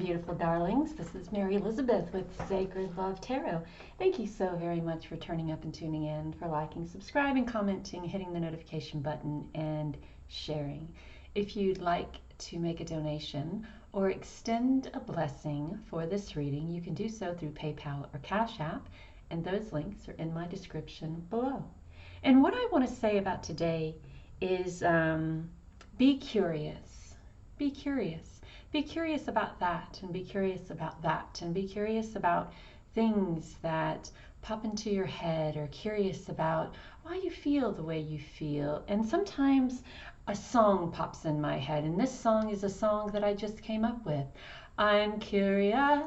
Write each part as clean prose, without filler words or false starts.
beautiful darlings. This is Mary Elizabeth with Sacred Love Tarot. Thank you so very much for turning up and tuning in, for liking, subscribing, commenting, hitting the notification button, and sharing. If you'd like to make a donation or extend a blessing for this reading, you can do so through PayPal or Cashapp, and those links are in my description below. And what I want to say about today is be curious. Be curious. Be curious about that, and be curious about that, and be curious about things that pop into your head, or curious about why you feel the way you feel. And sometimes a song pops in my head, and this song is a song that I just came up with. I'm curious,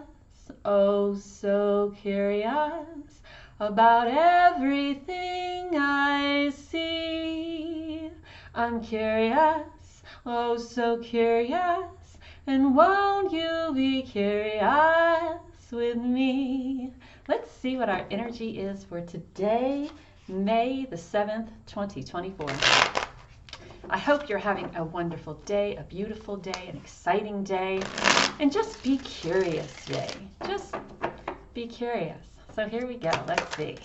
oh so curious, about everything I see. I'm curious, oh so curious, and won't you be curious with me? Let's see what our energy is for today, May the 7th, 2024. I hope you're having a wonderful day, a beautiful day, an exciting day, and just be curious today. Just be curious. So here we go. Let's see.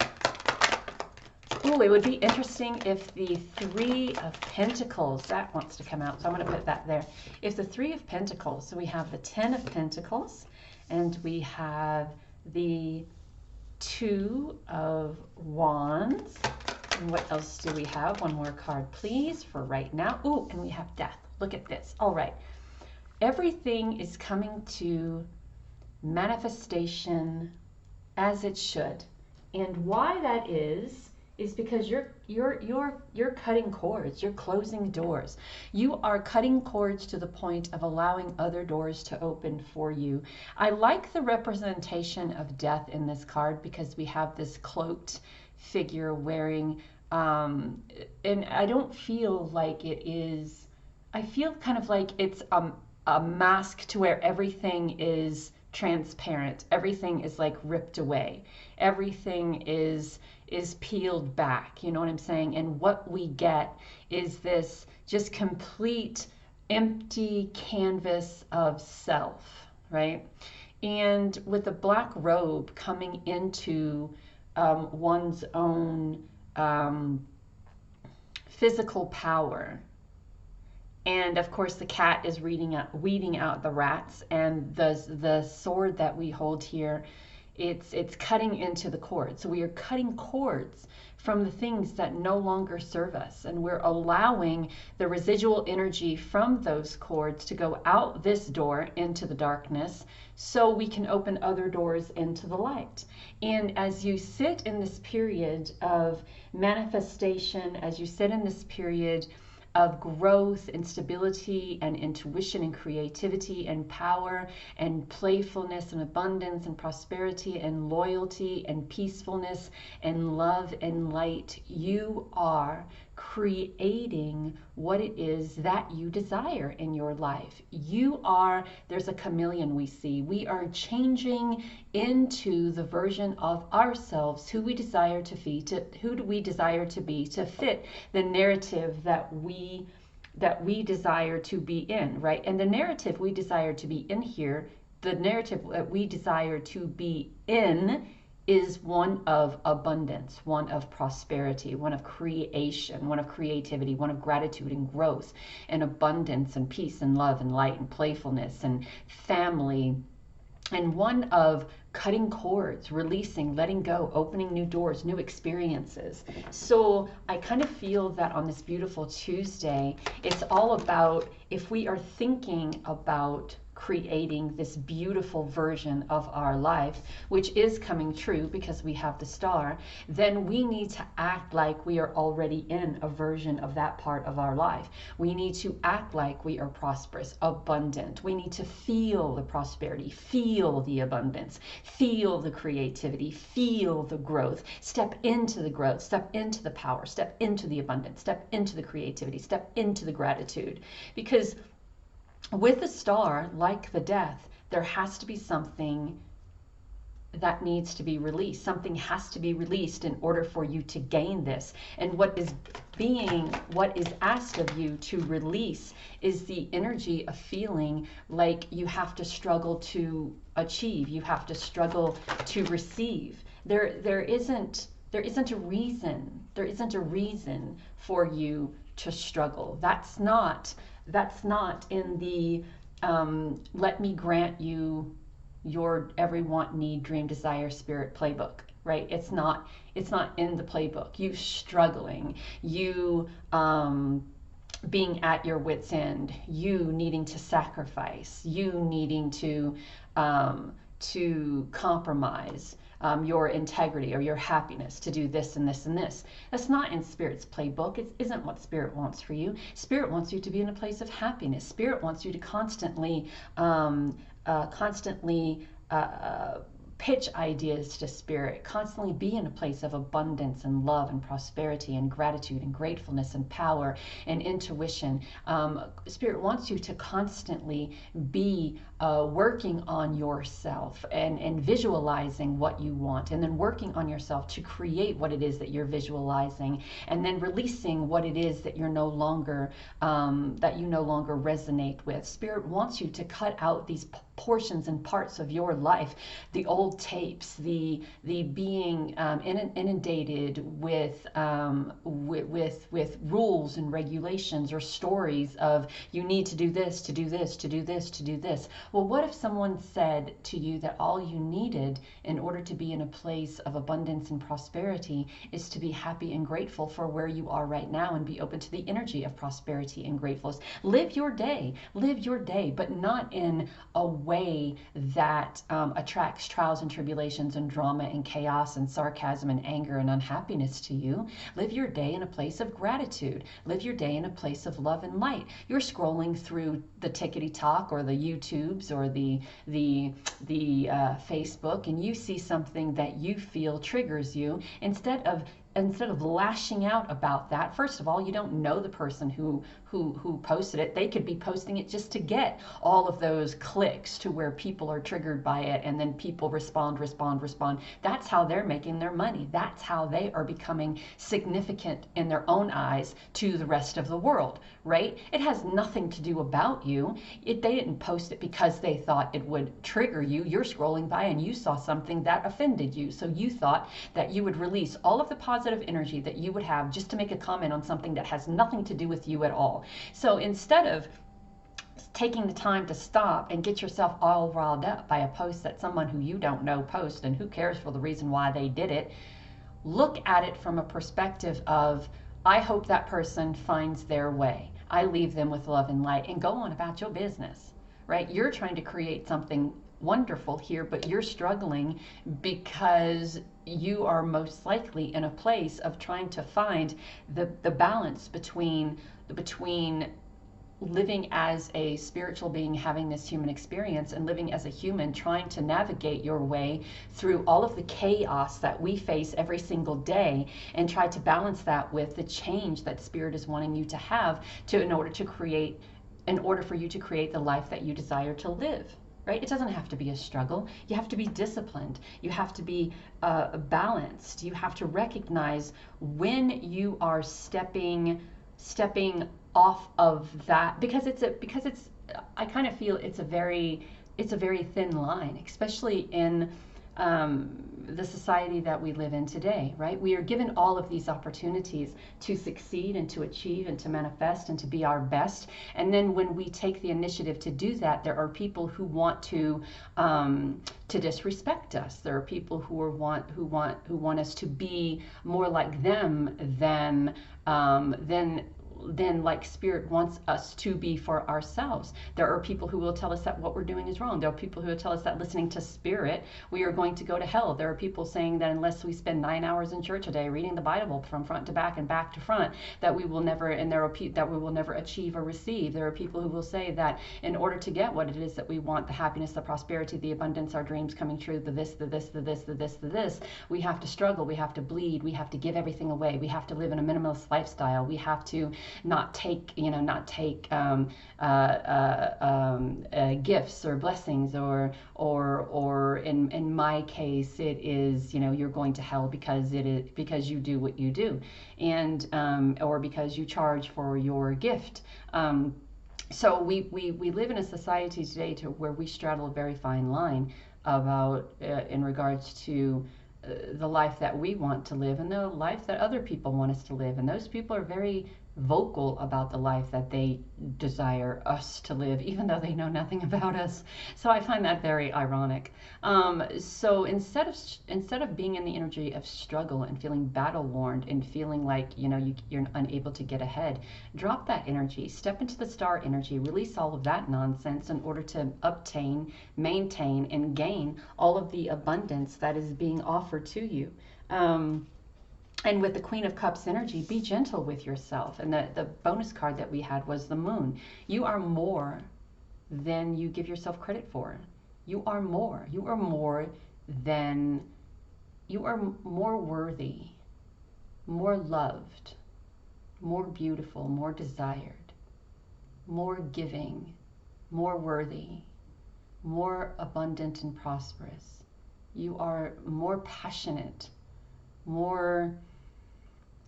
Ooh, it would be interesting if the Three of Pentacles, that wants to come out, so I'm going to put that there. If the Three of Pentacles, so we have the Ten of Pentacles, and we have the Two of Wands. And what else do we have? One more card, please, for right now. Ooh, and we have Death. Look at this. All right. Everything is coming to manifestation as it should. And why that is because you're cutting cords, you're closing doors. You are cutting cords to the point of allowing other doors to open for you. I like the representation of death in this card because we have this cloaked figure wearing, and I don't feel like it is, I feel kind of like it's a mask to where everything is transparent. Everything is like ripped away. Everything is peeled back, you know what I'm saying? And what we get is this just complete empty canvas of self, right? And with the black robe coming into one's own physical power. And of course the cat is weeding out the rats, and the sword that we hold here, it's cutting into the cords. So we are cutting cords from the things that no longer serve us, and we're allowing the residual energy from those cords to go out this door into the darkness so we can open other doors into the light. And as you sit in this period of manifestation, as you sit in this period of growth and stability and intuition and creativity and power and playfulness and abundance and prosperity and loyalty and peacefulness and love and light, you are creating what it is that you desire in your life. You are, there's a chameleon we see. We are changing into the version of ourselves, who we desire to be, who do we desire to be, to fit the narrative that we desire to be in, right? And the narrative we desire to be in here, the narrative that we desire to be in is one of abundance, one of prosperity, one of creation, one of creativity, one of gratitude and growth and abundance and peace and love and light and playfulness and family, and one of cutting cords, releasing, letting go, opening new doors, new experiences. So I kind of feel that on this beautiful Tuesday, it's all about, if we are thinking about creating this beautiful version of our life, which is coming true because we have the star, then we need to act like we are already in a version of that part of our life. We need to act like we are prosperous, abundant. We need to feel the prosperity, feel the abundance, feel the creativity, feel the growth. Step into the growth, step into the power, step into the abundance, step into the creativity, step into the gratitude. Because with the star, like the death, there has to be something that needs to be released. Something has to be released in order for you to gain this. And what is asked of you to release is the energy of feeling like you have to struggle to achieve, you have to struggle to receive. There isn't a reason for you to struggle. That's not in the let me grant you your every want, need, dream, desire, spirit playbook, right? It's not in the playbook. You struggling, you being at your wit's end, you needing to sacrifice, you needing to compromise your integrity or your happiness to do this and this and this. That's not in Spirit's playbook. It isn't what Spirit wants for you. Spirit wants you to be in a place of happiness. Spirit wants you to constantly pitch ideas to Spirit, constantly be in a place of abundance and love and prosperity and gratitude and gratefulness and power and intuition. Spirit wants you to constantly be working on yourself and visualizing what you want, and then working on yourself to create what it is that you're visualizing, and then releasing what it is that you're no longer resonate with. Spirit wants you to cut out these portions and parts of your life, the old tapes, the being inundated with rules and regulations or stories of you need to do this, to do this, to do this, to do this. Well, what if someone said to you that all you needed in order to be in a place of abundance and prosperity is to be happy and grateful for where you are right now and be open to the energy of prosperity and gratefulness? Live your day, but not in a way that attracts trials and tribulations and drama and chaos and sarcasm and anger and unhappiness to you. Live your day in a place of gratitude. Live your day in a place of love and light. You're scrolling through the tickety talk or the YouTubes or the Facebook, and you see something that you feel triggers you. Instead of lashing out about that, first of all, you don't know the person who posted it. They could be posting it just to get all of those clicks to where people are triggered by it, and then people respond. That's how they're making their money. That's how they are becoming significant in their own eyes to the rest of the world, right? It has nothing to do about you. They didn't post it because they thought it would trigger you. You're scrolling by and you saw something that offended you. So you thought that you would release all of the positive energy that you would have just to make a comment on something that has nothing to do with you at all. So instead of taking the time to stop and get yourself all riled up by a post that someone who you don't know posts, and who cares for the reason why they did it, look at it from a perspective of, I hope that person finds their way. I leave them with love and light, and go on about your business, right? You're trying to create something wonderful here, but you're struggling because you are most likely in a place of trying to find the balance between living as a spiritual being having this human experience and living as a human trying to navigate your way through all of the chaos that we face every single day, and try to balance that with the change that Spirit is wanting you to have in order for you to create the life that you desire to live. Right? It doesn't have to be a struggle. You have to be disciplined. You have to be balanced. You have to recognize when you are stepping off of that, because I kind of feel it's a very thin line, especially in the society that we live in today, right? We are given all of these opportunities to succeed and to achieve and to manifest and to be our best. And then when we take the initiative to do that, there are people who want to disrespect us. There are people who want us to be more like them than like Spirit wants us to be for ourselves. There are people who will tell us that what we're doing is wrong. There are people who will tell us that listening to Spirit, we are going to go to hell. There are people saying that unless we spend 9 hours in church a day reading the Bible from front to back and back to front, that we will never, achieve or receive. There are people who will say that in order to get what it is that we want, the happiness, the prosperity, the abundance, our dreams coming true, the this, we have to struggle, we have to bleed, we have to give everything away, we have to live in a minimalist lifestyle, we have to not take, gifts or blessings, or in my case, it is, you're going to hell because you do what you do, and or because you charge for your gift. So we live in a society today where we straddle a very fine line about in regards to the life that we want to live and the life that other people want us to live. And those people are very vocal about the life that they desire us to live, even though they know nothing about us. So I find that very ironic. So instead of being in the energy of struggle and feeling battle worn and feeling like you're unable to get ahead, drop that energy, step into the star energy, release all of that nonsense in order to obtain, maintain, and gain all of the abundance that is being offered to you. And with the Queen of Cups energy, be gentle with yourself. And the bonus card that we had was the Moon. You are more than you give yourself credit for. You are more. You are more worthy, more loved, more beautiful, more desired, more giving, more worthy, more abundant and prosperous. You are more passionate, more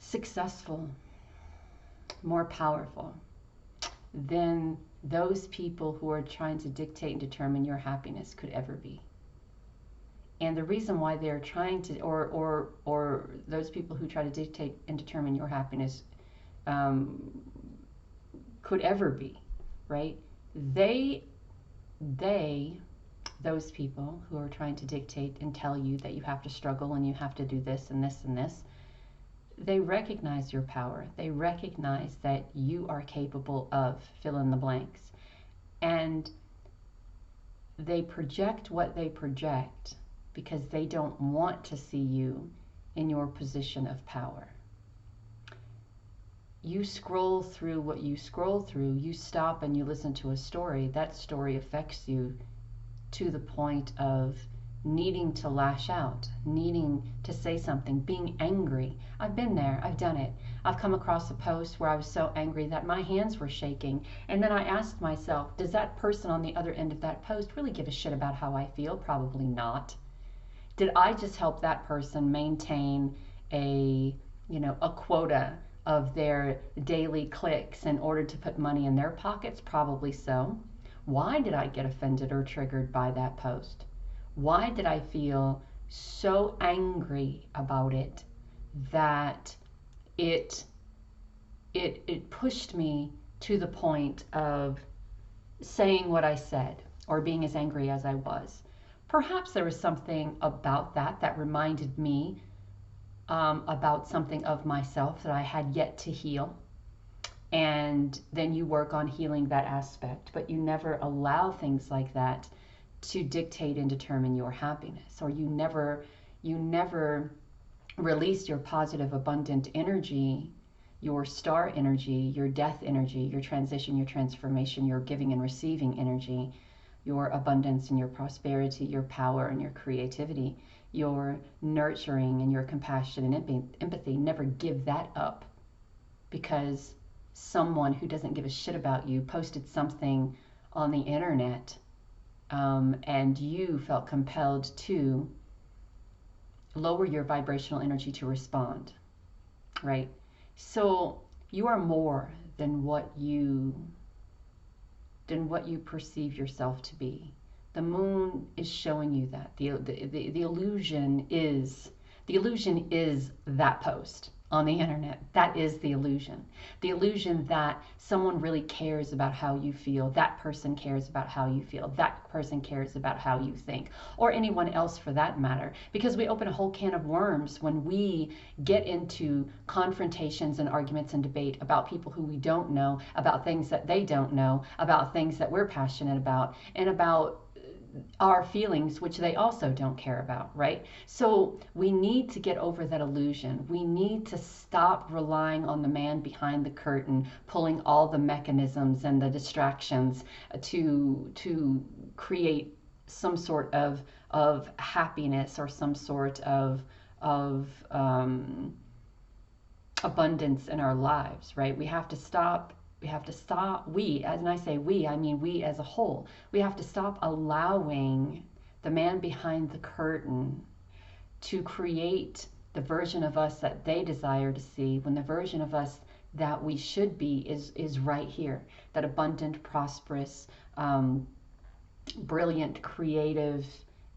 successful, more powerful than those people who are trying to dictate and determine your happiness could ever be. And the reason why they're trying to, or those people who try to dictate and determine your happiness could ever be, right? Those people who are trying to dictate and tell you that you have to struggle and you have to do this and this and this, they recognize your power. They recognize that you are capable of fill in the blanks. And they project what they project because they don't want to see you in your position of power. You scroll through what you scroll through, you stop and you listen to a story, that story affects you to the point of needing to lash out, needing to say something, being angry. I've been there, I've done it. I've come across a post where I was so angry that my hands were shaking. And then I asked myself, does that person on the other end of that post really give a shit about how I feel? Probably not. Did I just help that person maintain a quota of their daily clicks in order to put money in their pockets? Probably so. Why did I get offended or triggered by that post? Why did I feel so angry about it that it pushed me to the point of saying what I said or being as angry as I was? Perhaps there was something about that reminded me about something of myself that I had yet to heal. And then you work on healing that aspect, but you never allow things like that to dictate and determine your happiness, or you never release your positive, abundant energy, your star energy, your death energy, your transition, your transformation, your giving and receiving energy, your abundance and your prosperity, your power and your creativity, your nurturing and your compassion and empathy. Never give that up because someone who doesn't give a shit about you posted something on the internet and you felt compelled to lower your vibrational energy to respond, right? So you are more than what you perceive yourself to be. The moon is showing you that. The illusion is that post on the internet. That is the illusion. The illusion that someone really cares about how you feel. That person cares about how you feel. That person cares about how you think, or anyone else for that matter. Because we open a whole can of worms when we get into confrontations and arguments and debate about people who we don't know, about things that they don't know, about things that we're passionate about, and about our feelings, which they also don't care about, right? So we need to get over that illusion. We need to stop relying on the man behind the curtain, pulling all the mechanisms and the distractions to create some sort of happiness or some sort of abundance in our lives, right? We have to stop. And I say we, I mean we as a whole. We have to stop allowing the man behind the curtain to create the version of us that they desire to see, when the version of us that we should be is right here. That abundant, prosperous, brilliant, creative,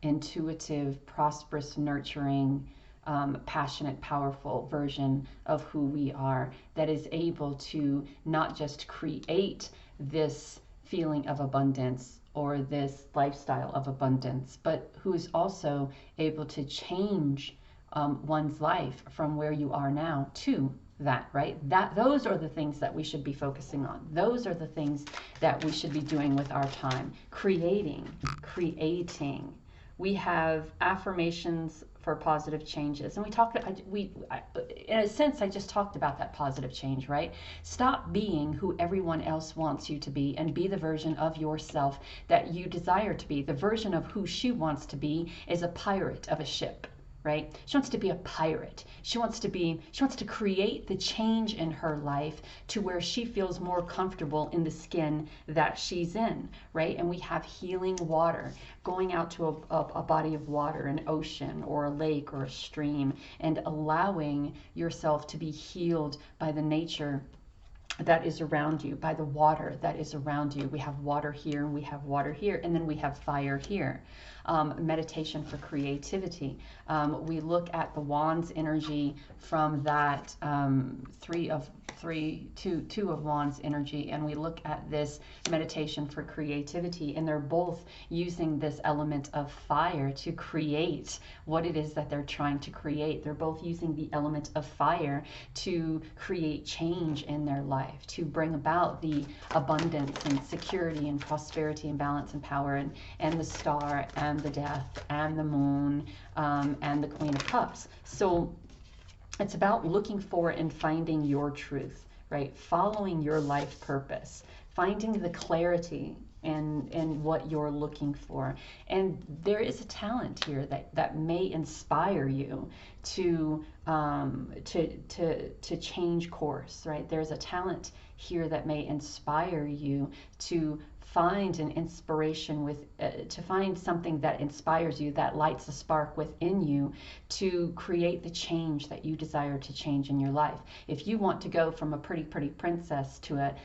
intuitive, prosperous, nurturing, passionate, powerful version of who we are, that is able to not just create this feeling of abundance or this lifestyle of abundance, but who is also able to change one's life from where you are now to that, right? Those are the things that we should be focusing on. Those are the things that we should be doing with our time. Creating. We have affirmations for positive changes, and in a sense, I just talked about that positive change, right? Stop being who everyone else wants you to be, and be the version of yourself that you desire to be. The version of who she wants to be is a pirate of a ship, right? She wants to be a pirate. She wants to create the change in her life to where she feels more comfortable in the skin that she's in, right? And we have healing water, going out to a body of water, an ocean or a lake or a stream, and allowing yourself to be healed by the nature that is around you, by the water that is around you. We have water here, and we have water here, and then we have fire here. Meditation for creativity. We look at the wands energy from that two of wands energy, and we look at this meditation for creativity, and they're both using this element of fire to create what it is that they're trying to create. They're both using the element of fire to create change in their life, to bring about the abundance and security and prosperity and balance and power, and the star and the death and the moon, and the Queen of Cups. So it's about looking for and finding your truth, right? Following your life purpose, finding the clarity in what you're looking for. And there is a talent here that may inspire you to change course, right? There's a talent here that may inspire you to find an inspiration to find something that inspires you, that lights a spark within you to create the change that you desire to change in your life. If you want to go from a pretty princess to a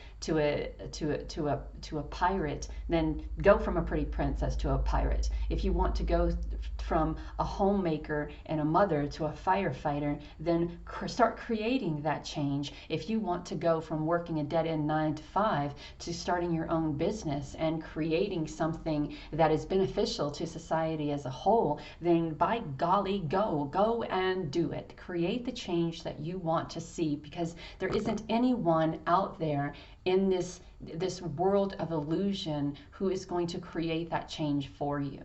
pirate, then go from a pretty princess to a pirate. If you want to go from a homemaker and a mother to a firefighter, then start creating that change. If you want to go from working a dead-end 9 to 5 to starting your own business and creating something that is beneficial to society as a whole, then by golly, go and do it. Create the change that you want to see, because there isn't anyone out there in this world of illusion who is going to create that change for you.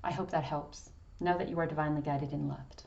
I hope that helps. Know that you are divinely guided and loved.